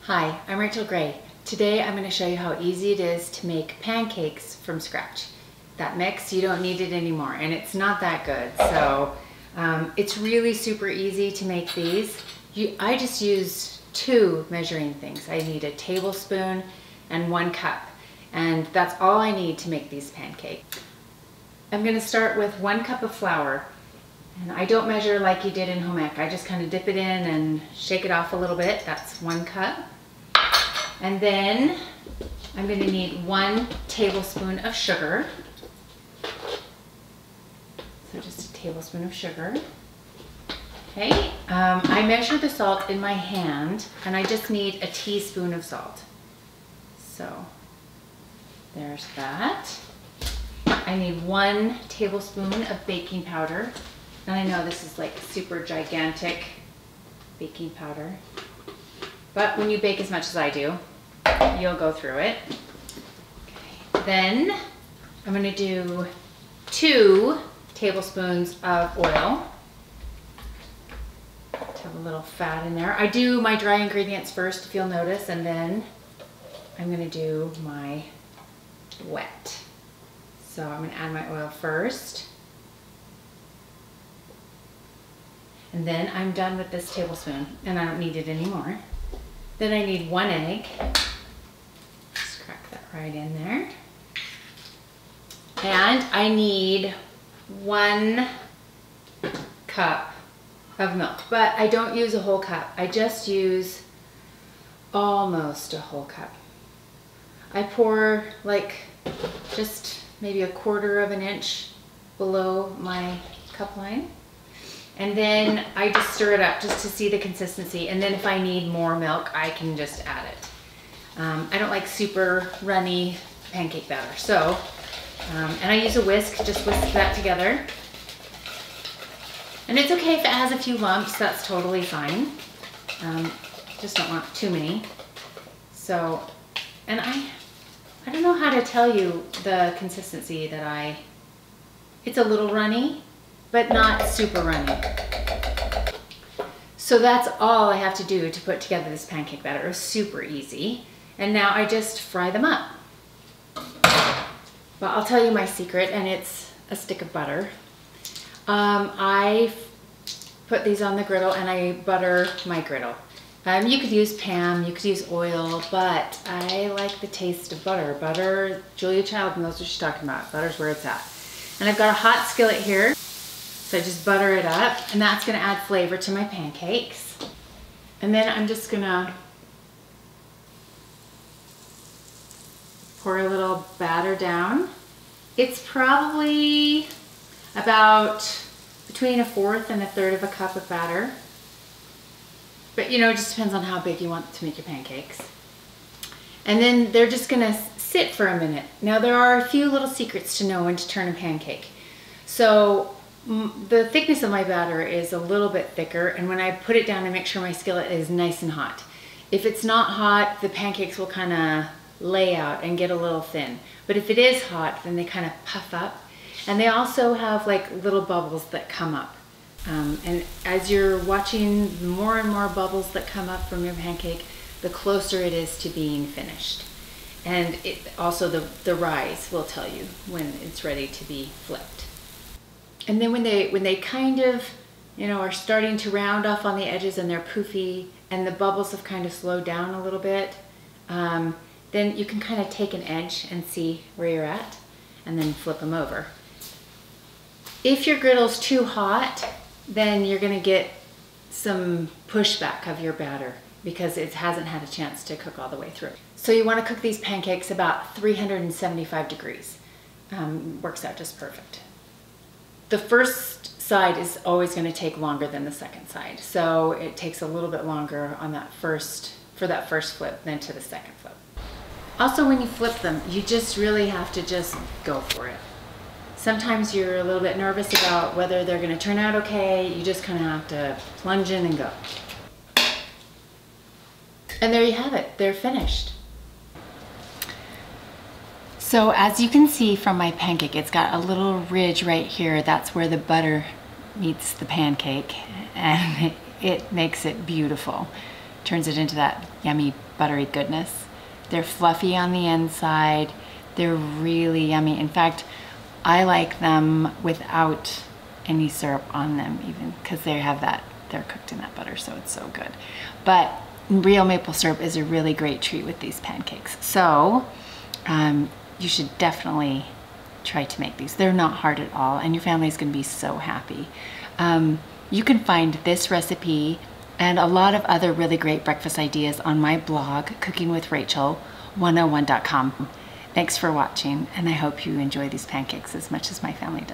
Hi, I'm Rachel Gray. Today I'm going to show you how easy it is to make pancakes from scratch. That mix, you don't need it anymore, and it's not that good. So it's really super easy to make these. I just use 2 measuring things. I need a tablespoon and 1 cup, and that's all I need to make these pancakes. I'm going to start with 1 cup of flour. And I don't measure like you did in home ec. I just kind of dip it in and shake it off a little bit. That's 1 cup. And then I'm going to need 1 tablespoon of sugar. So just a tablespoon of sugar. Okay, I measure the salt in my hand, and I just need a teaspoon of salt. So there's that. I need 1 tablespoon of baking powder. And I know this is like super gigantic baking powder, but when you bake as much as I do, you'll go through it. Okay. Then I'm going to do 2 tablespoons of oil to have a little fat in there. I do my dry ingredients first, if you'll notice, and then I'm going to do my wet. So I'm going to add my oil first. And then I'm done with this tablespoon, and I don't need it anymore. Then I need 1 egg. Just crack that right in there. And I need 1 cup of milk, but I don't use a whole cup. I just use almost a whole cup. I pour like just maybe 1/4 of an inch below my cup line. And then I just stir it up just to see the consistency. And then if I need more milk, I can just add it. I don't like super runny pancake batter. So, and I use a whisk, just whisk that together. And it's okay if it has a few lumps, that's totally fine. Just don't want too many. So, and I don't know how to tell you the consistency that it's a little runny, but not super runny. So that's all I have to do to put together this pancake batter. It was super easy. And now I just fry them up. But I'll tell you my secret, and it's a stick of butter. I put these on the griddle and I butter my griddle. You could use Pam, you could use oil, but I like the taste of butter. Butter, Julia Child knows what she's talking about. Butter's where it's at. And I've got a hot skillet here. So I just butter it up, and that's gonna add flavor to my pancakes. And then I'm just gonna pour a little batter down. It's probably about between 1/4 and 1/3 of a cup of batter. But you know, it just depends on how big you want to make your pancakes. And then they're just gonna sit for a minute. Now there are a few little secrets to know when to turn a pancake. So the thickness of my batter is a little bit thicker, and when I put it down, I make sure my skillet is nice and hot. If it's not hot, the pancakes will kind of lay out and get a little thin. But if it is hot, then they kind of puff up. And they also have like little bubbles that come up. And as you're watching more and more bubbles that come up from your pancake, the closer it is to being finished. And also the rise will tell you when it's ready to be flipped. And then when they kind of, you know, are starting to round off on the edges and they're poofy and the bubbles have kind of slowed down a little bit, then you can kind of take an edge and see where you're at and then flip them over. If your griddle's too hot, then you're gonna get some pushback of your batter because it hasn't had a chance to cook all the way through. So you wanna cook these pancakes about 375 degrees. Works out just perfect. The first side is always going to take longer than the second side. So it takes a little bit longer on that for that first flip than to the second flip. Also, when you flip them, you just really have to just go for it. Sometimes you're a little bit nervous about whether they're going to turn out okay. You just kind of have to plunge in and go. And there you have it. They're finished. So as you can see from my pancake, it's got a little ridge right here. That's where the butter meets the pancake, and it makes it beautiful. turns it into that yummy buttery goodness. They're fluffy on the inside. They're really yummy. In fact, I like them without any syrup on them even, because they have that, they're cooked in that butter, so it's so good. But real maple syrup is a really great treat with these pancakes. So you should definitely try to make these. They're not hard at all, and your family is going to be so happy. You can find this recipe and a lot of other really great breakfast ideas on my blog, cookingwithrachel101.com. Thanks for watching, and I hope you enjoy these pancakes as much as my family does.